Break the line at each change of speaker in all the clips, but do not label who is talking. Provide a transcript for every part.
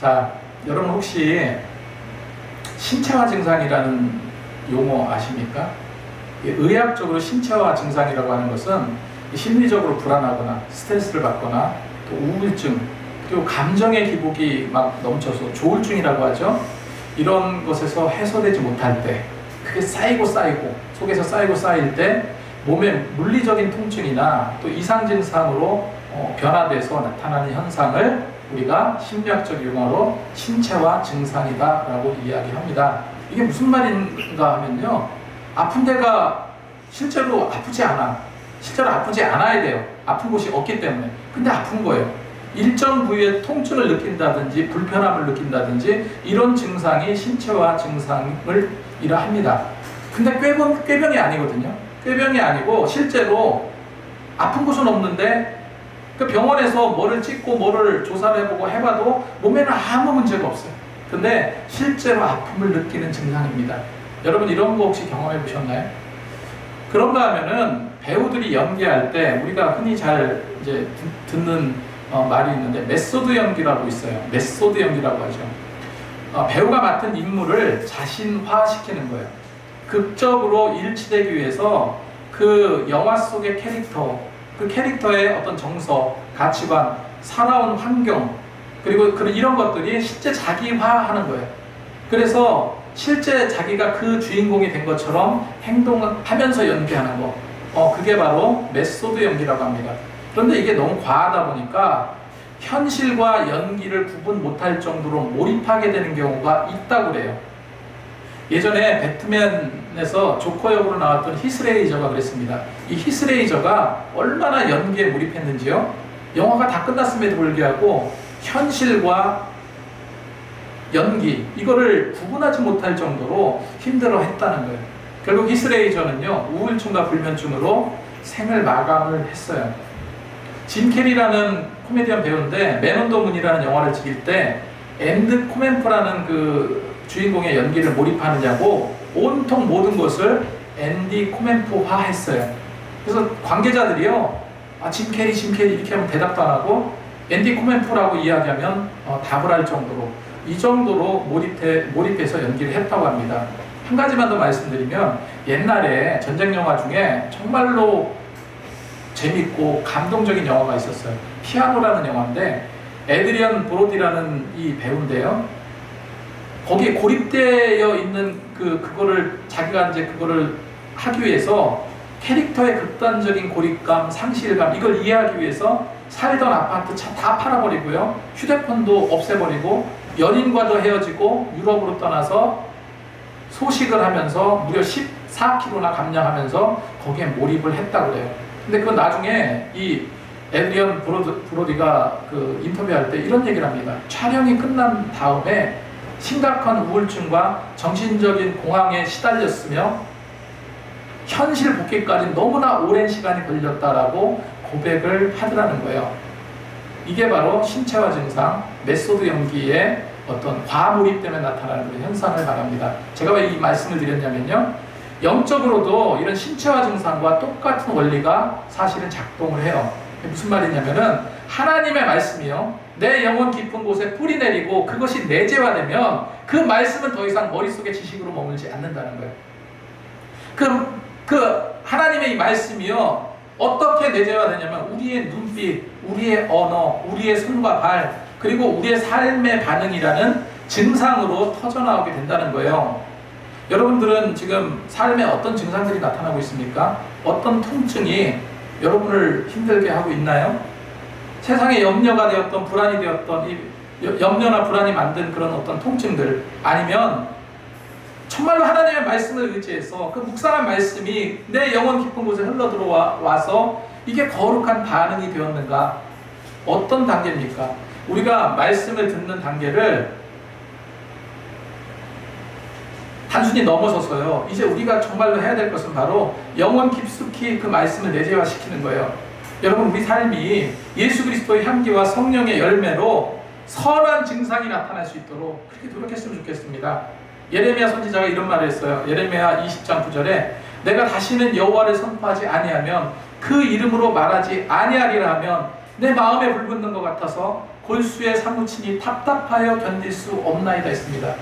자, 여러분 혹시 신체화 증상이라는 용어 아십니까? 의학적으로 신체화 증상이라고 하는 것은 심리적으로 불안하거나 스트레스를 받거나 또 우울증, 그리고 감정의 기복이 막 넘쳐서 조울증이라고 하죠. 이런 것에서 해소되지 못할 때, 그게 쌓이고 속에서 쌓일 때 몸의 물리적인 통증이나 또 이상 증상으로 변화돼서 나타나는 현상을 우리가 심리학적 용어로 신체화 증상이다 라고 이야기합니다. 이게 무슨 말인가 하면요, 아픈 데가 실제로 아프지 않아야 돼요. 아픈 곳이 없기 때문에. 근데 아픈 거예요. 일정 부위에 통증을 느낀다든지 불편함을 느낀다든지 이런 증상이 신체화 증상을 이라합니다. 근데 꾀병이 아니거든요. 꾀병이 아니고 실제로 아픈 곳은 없는데 그 병원에서 뭐를 찍고 뭐를 조사를 해보고 해봐도 몸에는 아무 문제가 없어요. 근데 실제로 아픔을 느끼는 증상입니다. 여러분 이런 거 혹시 경험해 보셨나요? 그런가 하면은 배우들이 연기할 때 우리가 흔히 잘 이제 듣는 말이 있는데 메소드 연기라고 있어요. 메소드 연기라고 하죠. 배우가 맡은 인물을 자신화시키는 거예요. 극적으로 일치되기 위해서 그 영화 속의 캐릭터, 그 캐릭터의 어떤 정서, 가치관, 살아온 환경, 그리고 이런 것들이 실제 자기화하는 거예요. 그래서 실제 자기가 그 주인공이 된 것처럼 행동하면서 연기하는 거, 그게 바로 메소드 연기라고 합니다. 그런데 이게 너무 과하다 보니까 현실과 연기를 구분 못할 정도로 몰입하게 되는 경우가 있다고 그래요. 예전에 배트맨에서 조커 역으로 나왔던 히스레이저가 그랬습니다. 이 히스레이저가 얼마나 연기에 몰입했는지요. 영화가 다 끝났음에도 불구하고 현실과 연기, 이거를 구분하지 못할 정도로 힘들어 했다는 거예요. 결국 히스레이저는요, 우울증과 불면증으로 생을 마감을 했어요. 짐 캐리라는 코미디언 배우인데 맨 온 더 문이라는 영화를 찍을 때 앤드 코멘프라는 그 주인공의 연기를 몰입하느냐고 온통 모든 것을 앤디 코멘프화 했어요. 그래서 관계자들이요, 짐 캐리 이렇게 하면 대답도 안 하고 앤디 코멘프라고 이야기하면 답을 할 정도로, 이 정도로 몰입해서 연기를 했다고 합니다. 한 가지만 더 말씀드리면, 옛날에 전쟁 영화 중에 정말로 재밌고 감동적인 영화가 있었어요. 피아노라는 영화인데 에드리언 브로디라는 이 배우인데요, 거기에 고립되어 있는 그거를 자기가 이제 그거를 하기 위해서 캐릭터의 극단적인 고립감, 상실감, 이걸 이해하기 위해서 살던 아파트 다 팔아버리고요, 휴대폰도 없애버리고 연인과도 헤어지고 유럽으로 떠나서 소식을 하면서 무려 14kg나 감량하면서 거기에 몰입을 했다고 그래요. 근데 그건 나중에 이 에드리언 브로디가 그 인터뷰할 때 이런 얘기를 합니다. 촬영이 끝난 다음에 심각한 우울증과 정신적인 공황에 시달렸으며 현실 복귀까지 너무나 오랜 시간이 걸렸다라고 고백을 하더라는 거예요. 이게 바로 신체화 증상, 메소드 연기의 어떤 과몰입 때문에 나타나는 그런 현상을 말합니다. 제가 왜 이 말씀을 드렸냐면요, 영적으로도 이런 신체화 증상과 똑같은 원리가 사실은 작동을 해요. 무슨 말이냐면은, 하나님의 말씀이요, 내 영혼 깊은 곳에 뿌리 내리고 그것이 내재화되면 그 말씀은 더 이상 머릿속에 지식으로 머물지 않는다는 거예요. 그 하나님의 이 말씀이요, 어떻게 내재화되냐면 우리의 눈빛, 우리의 언어, 우리의 손과 발, 그리고 우리의 삶의 반응이라는 증상으로 터져나오게 된다는 거예요. 여러분들은 지금 삶에 어떤 증상들이 나타나고 있습니까? 어떤 통증이 여러분을 힘들게 하고 있나요? 세상에 염려가 되었던, 불안이 되었던, 이 염려나 불안이 만든 그런 어떤 통증들, 아니면 정말로 하나님의 말씀을 의지해서 그 묵상한 말씀이 내 영혼 깊은 곳에 흘러 들어와서 이게 거룩한 반응이 되었는가? 어떤 단계입니까? 우리가 말씀을 듣는 단계를 단순히 넘어서서요, 이제 우리가 정말로 해야 될 것은 바로 영혼 깊숙이 그 말씀을 내재화시키는 거예요. 여러분, 우리 삶이 예수 그리스도의 향기와 성령의 열매로 선한 증상이 나타날 수 있도록 그렇게 노력했으면 좋겠습니다. 예레미야 선지자가 이런 말을 했어요. 예레미야 20장 9절에 내가 다시는 여호와를 선포하지 아니하면 그 이름으로 말하지 아니하리라 하면 내 마음에 불붙는 것 같아서 골수에 사무치니 답답하여 견딜 수 없나이다 했습니다.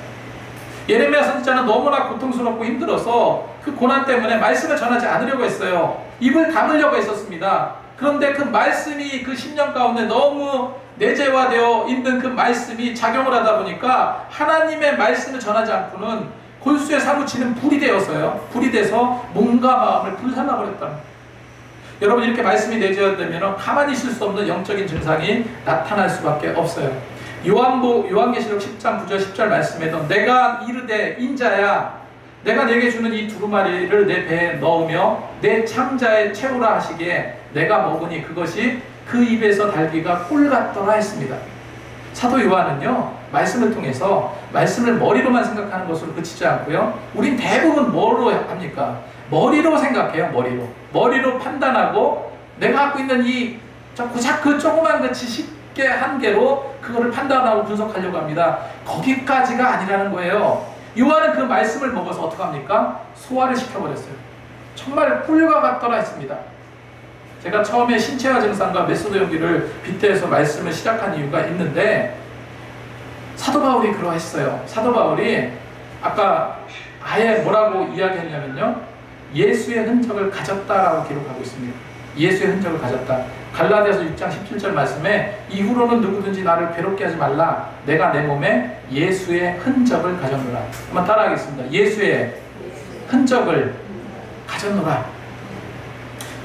예레미야 선지자는 너무나 고통스럽고 힘들어서 그 고난 때문에 말씀을 전하지 않으려고 했어요. 입을 다물려고 했었습니다. 그런데 그 말씀이 그 10년 가운데 너무 내재화되어 있는 그 말씀이 작용을 하다 보니까 하나님의 말씀을 전하지 않고는 골수에 사무치는 불이 되어서요. 불이 돼서 몸과 마음을 불살라버렸다. 여러분, 이렇게 말씀이 내재화되면 가만히 있을 수 없는 영적인 증상이 나타날 수밖에 없어요. 요한계시록 10장 9절 10절 말씀에도 내가 이르되 인자야 내가 내게 주는 이 두루마리를 내 배에 넣으며 내 창자에 채우라 하시기에 내가 먹으니 그것이 그 입에서 달기가 꿀 같더라 했습니다. 사도 요한은요, 말씀을 통해서 말씀을 머리로만 생각하는 것으로 그치지 않고요, 우린 대부분 뭐로 합니까? 머리로 생각해요. 머리로 판단하고 내가 갖고 있는 이 고작 그 조그만 그 지식의 한계로 그거를 판단하고 분석하려고 합니다. 거기까지가 아니라는 거예요. 요한은 그 말씀을 먹어서 어떡합니까? 소화를 시켜버렸어요. 정말 꿀과 같더라 했습니다. 제가 처음에 신체화 증상과 메소드 연기를 빗대서 말씀을 시작한 이유가 있는데, 사도 바울이 그러했어요. 사도 바울이 아까 아예 뭐라고 이야기했냐면요, 예수의 흔적을 가졌다라고 기록하고 있습니다. 예수의 흔적을 가졌다. 갈라디아서 6장 17절 말씀에 이후로는 누구든지 나를 괴롭게 하지 말라. 내가 내 몸에 예수의 흔적을 가졌노라. 한번 따라하겠습니다. 예수의 흔적을 가졌노라.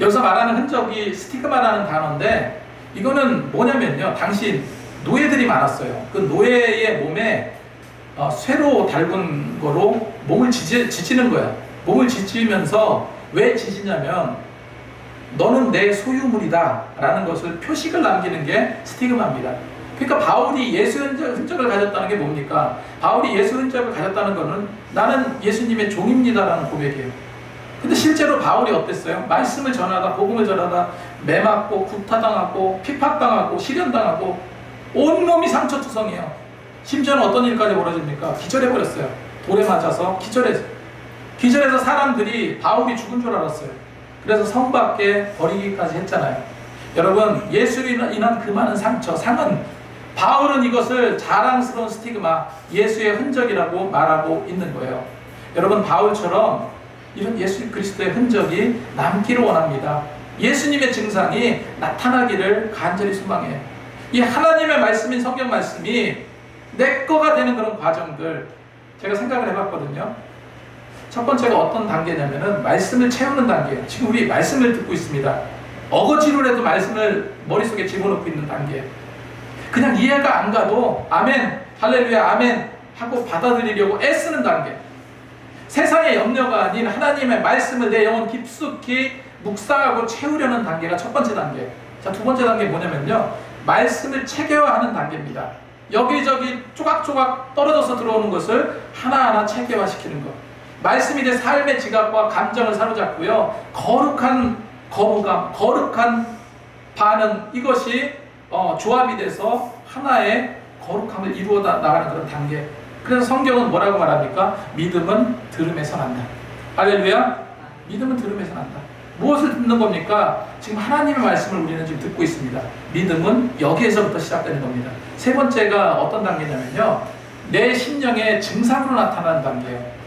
여기서 말하는 흔적이 스티그마라는 단어인데, 이거는 뭐냐면요, 당시 노예들이 많았어요. 그 노예의 몸에 쇠로 달군 거로 몸을 지지는 거야. 몸을 지지면서 왜 지지냐면 너는 내 소유물이다 라는 것을 표식을 남기는 게 스티그마입니다. 그러니까 바울이 예수 흔적을 가졌다는 게 뭡니까? 바울이 예수 흔적을 가졌다는 것은 나는 예수님의 종입니다 라는 고백이에요. 근데 실제로 바울이 어땠어요? 말씀을 전하다, 복음을 전하다 매맞고 구타당하고 핍박당하고 시련당하고 온몸이 상처투성이에요. 심지어는 어떤 일까지 벌어집니까? 기절해버렸어요. 돌에 맞아서 기절해서 사람들이 바울이 죽은 줄 알았어요. 그래서 성 밖에 버리기까지 했잖아요. 여러분, 예수로 인한 그 많은 상은 바울은 이것을 자랑스러운 스티그마, 예수의 흔적이라고 말하고 있는 거예요. 여러분, 바울처럼 이런 예수 그리스도의 흔적이 남기를 원합니다. 예수님의 증상이 나타나기를 간절히 소망해요. 이 하나님의 말씀인 성경 말씀이 내 거가 되는 그런 과정들 제가 생각을 해봤거든요. 첫 번째가 어떤 단계냐면은 말씀을 채우는 단계예요. 지금 우리 말씀을 듣고 있습니다. 어거지로라도 말씀을 머릿속에 집어넣고 있는 단계. 그냥 이해가 안 가도 아멘, 할렐루야, 아멘 하고 받아들이려고 애쓰는 단계. 세상의 염려가 아닌 하나님의 말씀을 내 영혼 깊숙이 묵상하고 채우려는 단계가 첫 번째 단계. 자, 두 번째 단계 뭐냐면요, 말씀을 체계화하는 단계입니다. 여기저기 조각조각 떨어져서 들어오는 것을 하나하나 체계화시키는 것. 말씀이 내 삶의 지각과 감정을 사로잡고요, 거룩한 거부감, 거룩한 반응, 이것이 조합이 돼서 하나의 거룩함을 이루어 나가는 그런 단계. 그래서 성경은 뭐라고 말합니까? 믿음은 들음에서 난다. 할렐루야. 믿음은 들음에서 난다. 무엇을 듣는 겁니까? 지금 하나님의 말씀을 우리는 지금 듣고 있습니다. 믿음은 여기에서부터 시작되는 겁니다. 세 번째가 어떤 단계냐면요, 내 심령의 증상으로 나타나는 단계예요.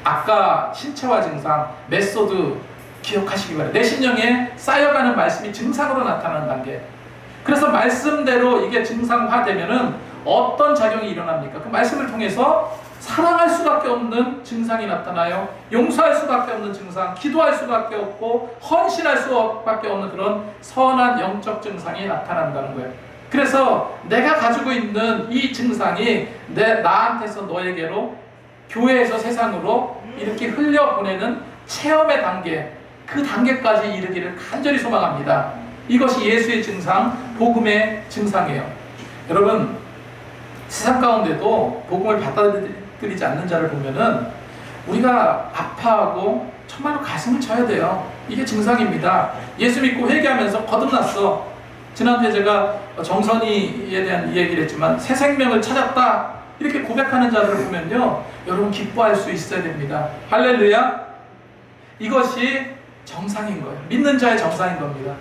아까 신체화 증상, 메소드 기억하시기 바랍니다. 내 심령에 쌓여가는 말씀이 증상으로 나타나는 단계. 그래서 말씀대로 이게 증상화되면은 어떤 작용이 일어납니까? 그 말씀을 통해서 사랑할 수밖에 없는 증상이 나타나요. 용서할 수밖에 없는 증상, 기도할 수밖에 없고 헌신할 수밖에 없는 그런 선한 영적 증상이 나타난다는 거예요. 그래서 내가 가지고 있는 이 증상이 나한테서 너에게로, 교회에서 세상으로 이렇게 흘려보내는 체험의 단계, 그 단계까지 이르기를 간절히 소망합니다. 이것이 예수의 증상, 복음의 증상이에요. 여러분, 세상 가운데도 복음을 받아들이지 않는 자를 보면은 우리가 아파하고 정말로 가슴을 쳐야 돼요. 이게 증상입니다. 예수 믿고 회개하면서 거듭났어. 지난주에 제가 정선이에 대한 이야기를 했지만 새 생명을 찾았다, 이렇게 고백하는 자들을 보면요, 여러분 기뻐할 수 있어야 됩니다. 할렐루야. 이것이 정상인 거예요. 믿는 자의 정상인 겁니다.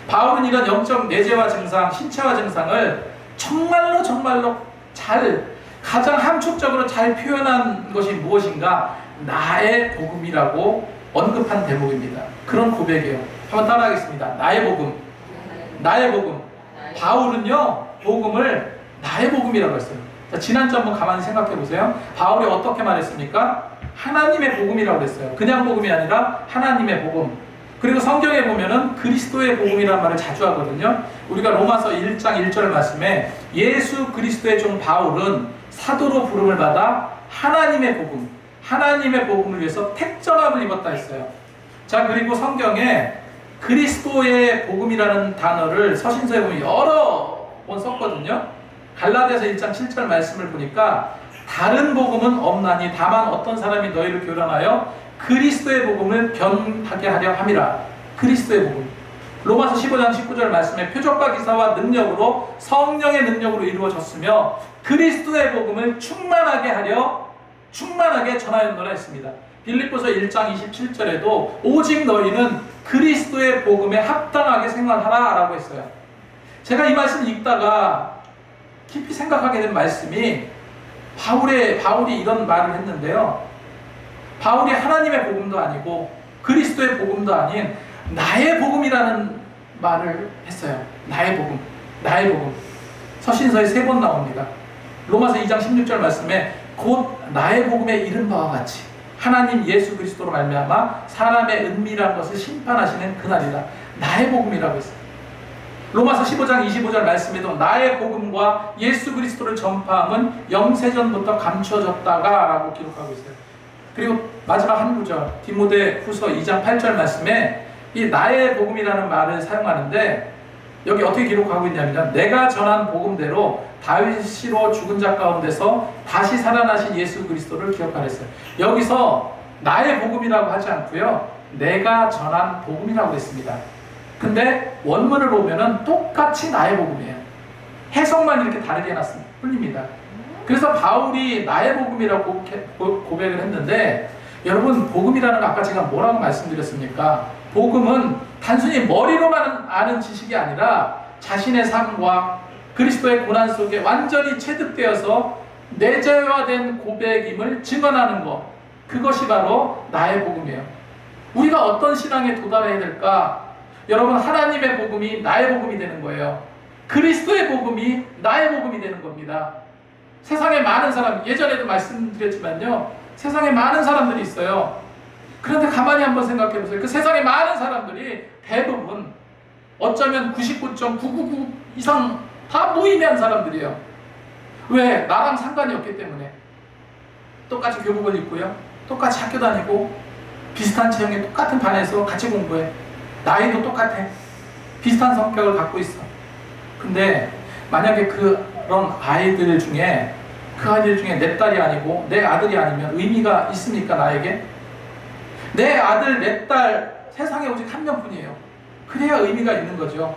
바울은 이런 영적 내재화 증상, 신체화 증상을 정말로 정말로 가장 함축적으로 잘 표현한 것이 무엇인가? 나의 복음이라고 언급한 대목입니다. 그런 고백이에요. 한번 따라하겠습니다. 나의 복음. 나의 복음. 바울은요, 복음을 나의 복음이라고 했어요. 자, 지난주 한번 가만히 생각해 보세요. 바울이 어떻게 말했습니까? 하나님의 복음이라고 했어요. 그냥 복음이 아니라 하나님의 복음. 그리고 성경에 보면은 그리스도의 복음이라는 말을 자주 하거든요. 우리가 로마서 1장 1절 말씀에 예수 그리스도의 종 바울은 사도로 부름을 받아 하나님의 복음, 하나님의 복음을 위해서 택정함을 입었다 했어요. 자, 그리고 성경에 그리스도의 복음이라는 단어를 서신서에 보면 여러 번 썼거든요. 갈라디아서 1장 7절 말씀을 보니까 다른 복음은 없나니 다만 어떤 사람이 너희를 교란하여 그리스도의 복음을 변하게 하려 함이라. 그리스도의 복음. 로마서 15장 19절 말씀에 표적과 기사와 능력으로 성령의 능력으로 이루어졌으며 그리스도의 복음을 충만하게 전하였노라 했습니다. 빌립보서 1장 27절에도 오직 너희는 그리스도의 복음에 합당하게 생활하라 라고 했어요. 제가 이 말씀을 읽다가 깊이 생각하게 된 말씀이 바울이 이런 말을 했는데요. 바울이 하나님의 복음도 아니고 그리스도의 복음도 아닌 나의 복음이라는 말을 했어요. 나의 복음, 나의 복음. 서신서에 3번 나옵니다. 로마서 2장 16절 말씀에 곧 나의 복음에 이른 바와 같이 하나님 예수 그리스도로 말미암아 사람의 은밀한 것을 심판하시는 그날이다. 나의 복음이라고 했어요. 로마서 15장 25절 말씀에도 나의 복음과 예수 그리스도를 전파함은 영세전부터 감추어졌다가 라고 기록하고 있어요. 그리고 마지막 한 구절 디모데 후서 2장 8절 말씀에 이 나의 복음이라는 말을 사용하는데 여기 어떻게 기록하고 있냐면 내가 전한 복음대로 다윗으로 죽은 자 가운데서 다시 살아나신 예수 그리스도를 기억하랬어요. 여기서 나의 복음이라고 하지 않고요, 내가 전한 복음이라고 했습니다. 근데 원문을 보면은 똑같이 나의 복음이에요. 해석만 이렇게 다르게 해놨습니다. 뿐입니다. 그래서 바울이 나의 복음이라고 고백을 했는데, 여러분 복음이라는 거 아까 제가 뭐라고 말씀드렸습니까? 복음은 단순히 머리로만 아는 지식이 아니라 자신의 삶과 그리스도의 고난 속에 완전히 체득되어서 내재화된 고백임을 증언하는 것, 그것이 바로 나의 복음이에요. 우리가 어떤 신앙에 도달해야 될까? 여러분, 하나님의 복음이 나의 복음이 되는 거예요. 그리스도의 복음이 나의 복음이 되는 겁니다. 세상에 많은 사람, 예전에도 말씀드렸지만요, 세상에 많은 사람들이 있어요. 그런데 가만히 한번 생각해 보세요. 그 세상에 많은 사람들이 대부분 어쩌면 99.999 이상 다 무의미한 사람들이에요. 왜? 나랑 상관이 없기 때문에. 똑같이 교복을 입고요, 똑같이 학교 다니고, 비슷한 체형에 똑같은 반에서 같이 공부해. 나이도 똑같아. 비슷한 성격을 갖고 있어. 근데 만약에 그런 아이들 중에 내 딸이 아니고 내 아들이 아니면 의미가 있습니까? 나에게? 내 아들, 내 딸 세상에 오직 한 명뿐이에요. 그래야 의미가 있는 거죠.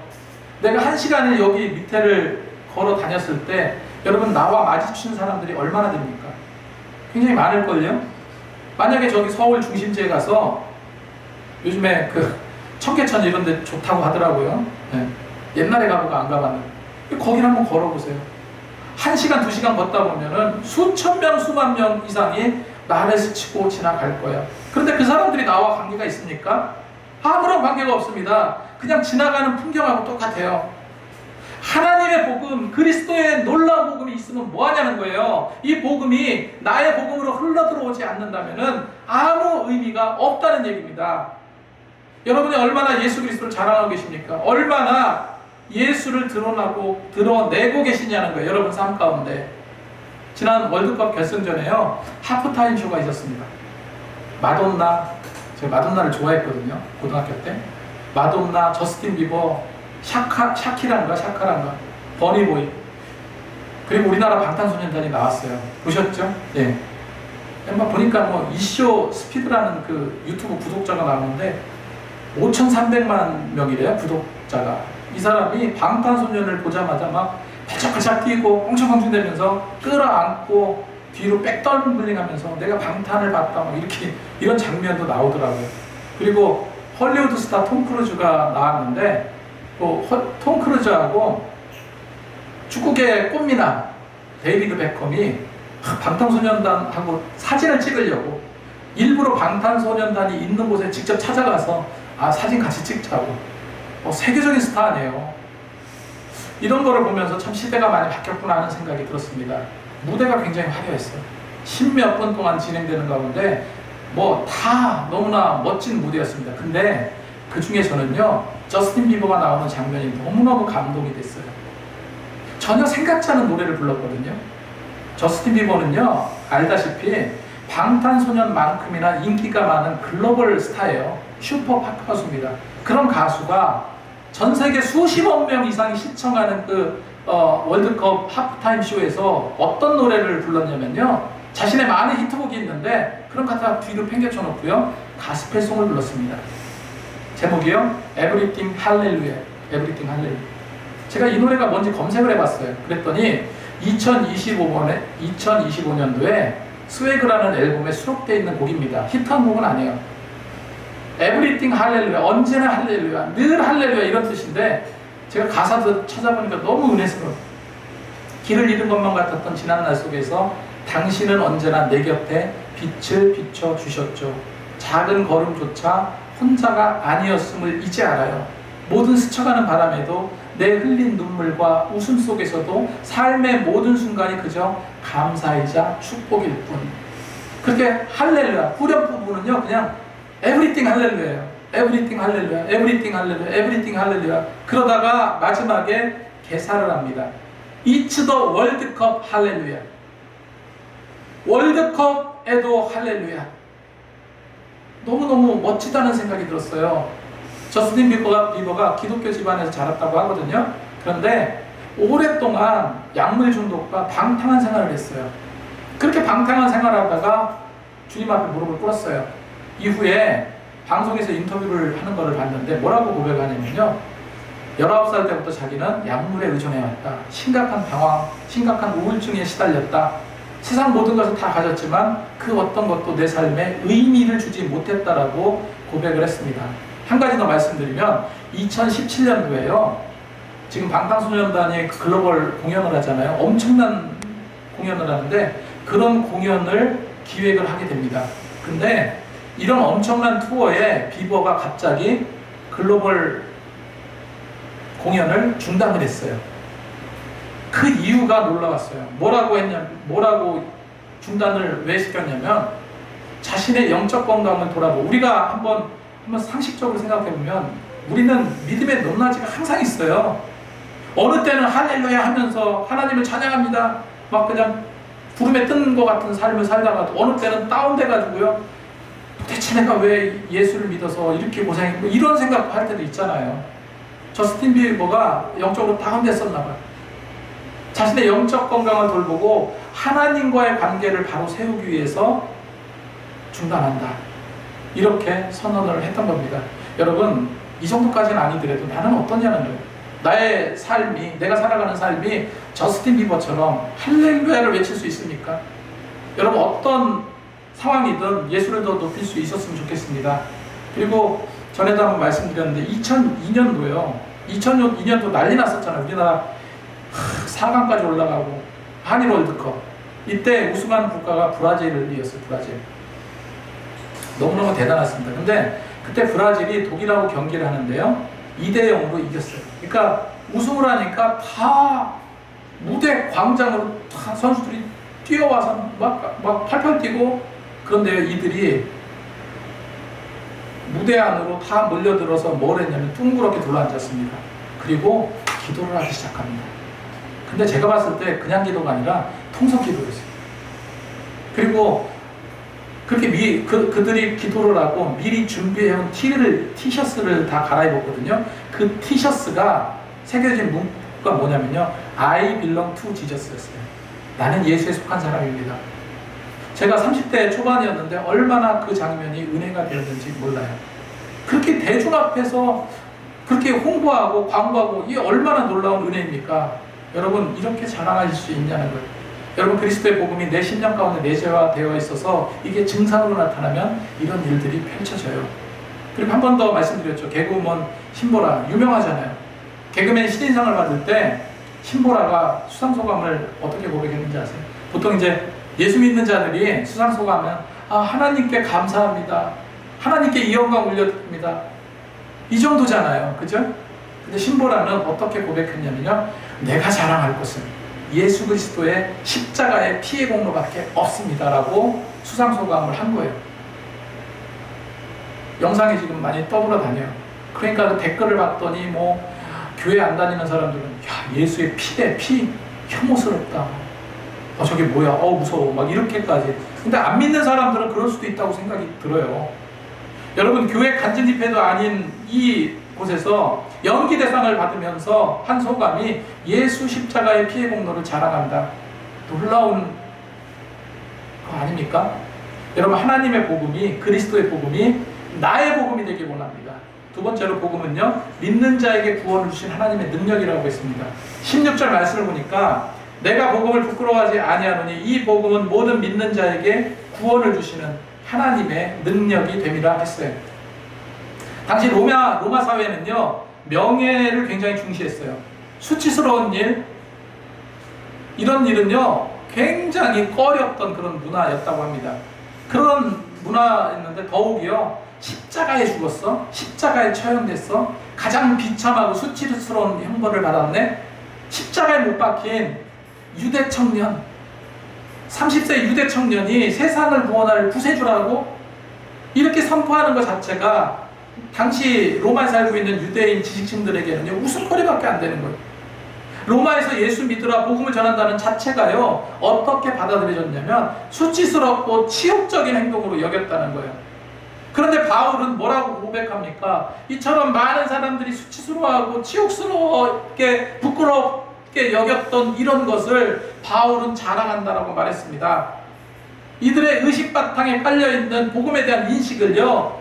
내가 1시간을 여기 밑에를 걸어 다녔을 때 여러분, 나와 마주치는 사람들이 얼마나 됩니까? 굉장히 많을걸요? 만약에 저기 서울 중심지에 가서, 요즘에 청계천 이런 데 좋다고 하더라고요. 네. 옛날에 가보고 안 가봤는데 거기를 한번 걸어보세요. 1시간, 2시간 걷다 보면은 수천 명, 수만 명 이상이 나를 스치고 지나갈 거예요. 그런데 그 사람들이 나와 관계가 있습니까? 아무런 관계가 없습니다. 그냥 지나가는 풍경하고 똑같아요. 하나님의 복음, 그리스도의 놀라운 복음이 있으면 뭐 하냐는 거예요. 이 복음이 나의 복음으로 흘러들어오지 않는다면은 아무 의미가 없다는 얘기입니다. 여러분이 얼마나 예수 그리스도를 자랑하고 계십니까? 얼마나 예수를 드러내고 계시냐는 거예요. 여러분 삶 가운데. 지난 월드컵 결승전에요, 하프타임 쇼가 있었습니다. 제가 마돈나를 좋아했거든요, 고등학교 때. 마돈나, 저스틴 비버, 샤키란가, 버니보이, 그리고 우리나라 방탄소년단이 나왔어요. 보셨죠? 예. 보니까 이쇼 스피드라는 그 유튜브 구독자가 나오는데 5,300만 명이래요, 구독자가. 이 사람이 방탄소년을 보자마자 막 팔짝팔짝 뛰고 엉청엉청대면서 끌어안고 뒤로 백덤블링 하면서 내가 방탄을 봤다, 이런 장면도 나오더라고요. 그리고 헐리우드 스타 톰 크루즈가 나왔는데, 톰 크루즈하고 축구계의 꽃미남 데이비드 베컴이 방탄소년단하고 사진을 찍으려고 일부러 방탄소년단이 있는 곳에 직접 찾아가서 사진 같이 찍자고. 세계적인 스타 아니에요. 이런 거를 보면서 참 시대가 많이 바뀌었구나 하는 생각이 들었습니다. 무대가 굉장히 화려했어요. 10몇 분 동안 진행되는 가운데 다 너무나 멋진 무대였습니다. 근데 그 중에 저는요, 저스틴 비버가 나오는 장면이 너무너무 감동이 됐어요. 전혀 생각지 않은 노래를 불렀거든요. 저스틴 비버는요, 알다시피 방탄소년만큼이나 인기가 많은 글로벌 스타예요. 슈퍼 팝 가수입니다. 그런 가수가 전 세계 수십억 명 이상이 시청하는 월드컵 하프타임 쇼에서 어떤 노래를 불렀냐면요, 자신의 많은 히트곡이 있는데 그런 갖다 뒤로 팽개쳐 놓고요, 가스펠송을 불렀습니다. 제목이요, Everything Hallelujah. Everything Hallelujah. 제가 이 노래가 뭔지 검색을 해봤어요. 그랬더니 2025년도에 스웨그라는 앨범에 수록되어 있는 곡입니다. 히트한 곡은 아니에요. Everything Hallelujah, 언제나 할렐루야, 늘 할렐루야, 이런 뜻인데 제가 가사도 찾아보니까 너무 은혜스러워요. 길을 잃은 것만 같았던 지난날 속에서 당신은 언제나 내 곁에 빛을 비춰주셨죠. 작은 걸음조차 혼자가 아니었음을 이제 알아요. 모든 스쳐가는 바람에도 내 흘린 눈물과 웃음 속에서도 삶의 모든 순간이 그저 감사이자 축복일 뿐. 그렇게 할렐루야, 후렴 부분은요, 그냥 Everything 할렐루야예요. Everything 할렐루야, Everything 할렐루야, Everything 할렐루야. 그러다가 마지막에 개사를 합니다. It's the World Cup 할렐루야. 월드컵에도 할렐루야. 너무너무 멋지다는 생각이 들었어요. 저스틴 비버가 기독교 집안에서 자랐다고 하거든요. 그런데 오랫동안 약물 중독과 방탕한 생활을 했어요. 그렇게 방탕한 생활을 하다가 주님 앞에 무릎을 꿇었어요. 이후에 방송에서 인터뷰를 하는 것을 봤는데 뭐라고 고백하냐면요, 19살 때부터 자기는 약물에 의존해왔다. 심각한 방황, 심각한 우울증에 시달렸다. 세상 모든 것을 다 가졌지만 그 어떤 것도 내 삶에 의미를 주지 못했다라고 고백을 했습니다. 한 가지 더 말씀드리면 2017년도에요. 지금 방탄소년단이 글로벌 공연을 하잖아요. 엄청난 공연을 하는데 그런 공연을 기획을 하게 됩니다. 근데 이런 엄청난 투어에 비버가 갑자기 글로벌 공연을 중단을 했어요. 그 이유가 놀라웠어요. 뭐라고 중단을 왜 시켰냐면 자신의 영적 건강을 돌아보고, 우리가 한번 상식적으로 생각해보면 우리는 믿음의 높낮이가 항상 있어요. 어느 때는 할렐루야 하면서 하나님을 찬양합니다. 막 그냥 구름에 뜬 것 같은 삶을 살다가 어느 때는 다운돼가지고요, 도대체 내가 왜 예수를 믿어서 이렇게 고생했고, 이런 생각도 할 때도 있잖아요. 저스틴 비버가 영적으로 다운됐었나 봐요. 자신의 영적 건강을 돌보고 하나님과의 관계를 바로 세우기 위해서 중단한다, 이렇게 선언을 했던 겁니다. 여러분, 이 정도까지는 아니더라도 나는 어떠냐는 거예요. 나의 삶이, 내가 살아가는 삶이 저스틴 비버처럼 할렐루야를 외칠 수 있습니까? 여러분, 어떤 상황이든 예수를 더 높일 수 있었으면 좋겠습니다. 그리고 전에도 한번 말씀드렸는데 2002년도요. 2002년도 난리 났었잖아요. 우리나라 4강까지 올라가고 한일 월드컵. 이때 우승한 국가가 브라질이었어요. 브라질. 너무너무 대단했습니다. 근데 그때 브라질이 독일하고 경기를 하는데요, 2대0으로 이겼어요. 그러니까 우승을 하니까 다 무대 광장으로 다 선수들이 뛰어와서 막 팔팔 뛰고, 그런데 이들이 무대 안으로 다 몰려들어서 뭘 했냐면 둥그렇게 둘러앉았습니다. 그리고 기도를 하기 시작합니다. 근데 제가 봤을 때 그냥 기도가 아니라 통성 기도였어요. 그리고 그렇게 그들이 기도를 하고 미리 준비해온 티셔츠를 다 갈아입었거든요. 그 티셔츠가 새겨진 문구가 뭐냐면요, I belong to Jesus였어요. 나는 예수에 속한 사람입니다. 제가 30대 초반이었는데 얼마나 그 장면이 은혜가 되었는지 몰라요. 그렇게 대중 앞에서 그렇게 홍보하고 광고하고, 이게 얼마나 놀라운 은혜입니까? 여러분, 이렇게 자랑하실 수 있냐는 거예요. 여러분, 그리스도의 복음이 내 심령 가운데 내재화되어 있어서 이게 증상으로 나타나면 이런 일들이 펼쳐져요. 그리고 한 번 더 말씀드렸죠. 개그우먼 신보라 유명하잖아요. 개그맨 신인상을 받을 때 신보라가 수상소감을 어떻게 고백했는지 아세요? 보통 이제 예수 믿는 자들이 수상소감은 하나님께 감사합니다. 하나님께 이 영광 올려드립니다. 이 정도잖아요. 그죠? 근데 신보라는 어떻게 고백했냐면요. 내가 자랑할 것은 예수 그리스도의 십자가의 피의 공로밖에 없습니다라고 수상소감을 한 거예요. 영상이 지금 많이 떠돌아다녀요. 그러니까 그 댓글을 봤더니 교회 안 다니는 사람들은 예수의 피대 피 혐오스럽다. 저게 뭐야? 무서워. 막 이렇게까지. 근데 안 믿는 사람들은 그럴 수도 있다고 생각이 들어요. 여러분, 교회 간증 집회도 아닌 이 곳에서 연기 대상을 받으면서 한 소감이 예수 십자가의 피의 공로를 자랑한다. 놀라운 거 아닙니까? 여러분, 하나님의 복음이, 그리스도의 복음이 나의 복음이 되길 원합니다. 두 번째로 복음은요, 믿는 자에게 구원을 주신 하나님의 능력이라고 했습니다. 16절 말씀을 보니까 내가 복음을 부끄러워하지 아니하노니 이 복음은 모든 믿는 자에게 구원을 주시는 하나님의 능력이 됨이라 했어요. 당시 로마 사회는요, 명예를 굉장히 중시했어요. 수치스러운 일, 이런 일은요 굉장히 꺼렸던 그런 문화였다고 합니다. 그런 문화였는데 더욱이요, 십자가에 죽었어, 십자가에 처형됐어, 가장 비참하고 수치스러운 형벌을 받았네. 십자가에 못 박힌 유대 청년, 30세 유대 청년이 세상을 구원할 구세주라고 이렇게 선포하는 것 자체가 당시 로마에 살고 있는 유대인 지식층들에게는요 웃음거리밖에 안 되는 거예요. 로마에서 예수 믿으라 복음을 전한다는 자체가요 어떻게 받아들여졌냐면 수치스럽고 치욕적인 행동으로 여겼다는 거예요. 그런데 바울은 뭐라고 고백합니까? 이처럼 많은 사람들이 수치스러워하고 치욕스럽게 부끄럽게 여겼던 이런 것을 바울은 자랑한다라고 말했습니다. 이들의 의식 바탕에 깔려있는 복음에 대한 인식을요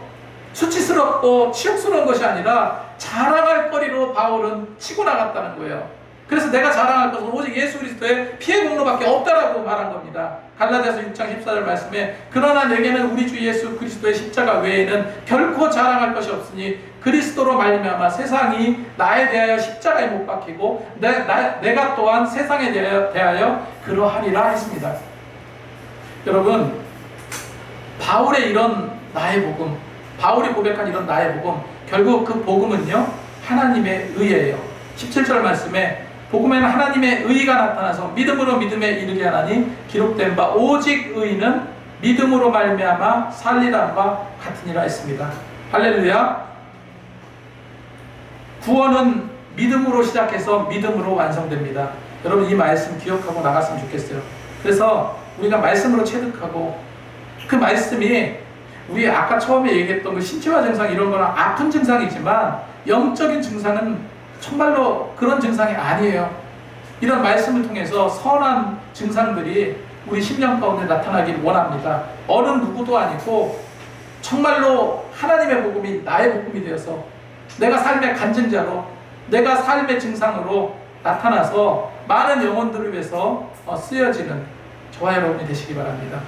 수치스럽고 치욕스러운 것이 아니라 자랑할 거리로 바울은 치고 나갔다는 거예요. 그래서 내가 자랑할 것은 오직 예수 그리스도의 피의 공로밖에 없다라고 말한 겁니다. 갈라디아서 6장 14절 말씀에 그러나 내게는 우리 주 예수 그리스도의 십자가 외에는 결코 자랑할 것이 없으니 그리스도로 말미암아 세상이 나에 대하여 십자가에 못 박히고 내가 또한 세상에 대하여 그러하리라 했습니다. 여러분, 바울의 이런 나의 복음, 바울이 고백한 이런 나의 복음, 결국 그 복음은요 하나님의 의예요. 17절 말씀에 복음에는 하나님의 의가 나타나서 믿음으로 믿음에 이르게 하나니 기록된 바 오직 의는 믿음으로 말미암아 살리람과 같으니라 했습니다. 할렐루야. 구원은 믿음으로 시작해서 믿음으로 완성됩니다. 여러분, 이 말씀 기억하고 나갔으면 좋겠어요. 그래서 우리가 말씀으로 체득하고 그 말씀이 우리 아까 처음에 얘기했던 그 신체화 증상 이런 거는 아픈 증상이지만 영적인 증상은 정말로 그런 증상이 아니에요. 이런 말씀을 통해서 선한 증상들이 우리 심령 가운데 나타나길 원합니다. 어느 누구도 아니고 정말로 하나님의 복음이 나의 복음이 되어서 내가 삶의 간증자로, 내가 삶의 증상으로 나타나서 많은 영혼들을 위해서 쓰여지는 저와 여러분이 되시기 바랍니다.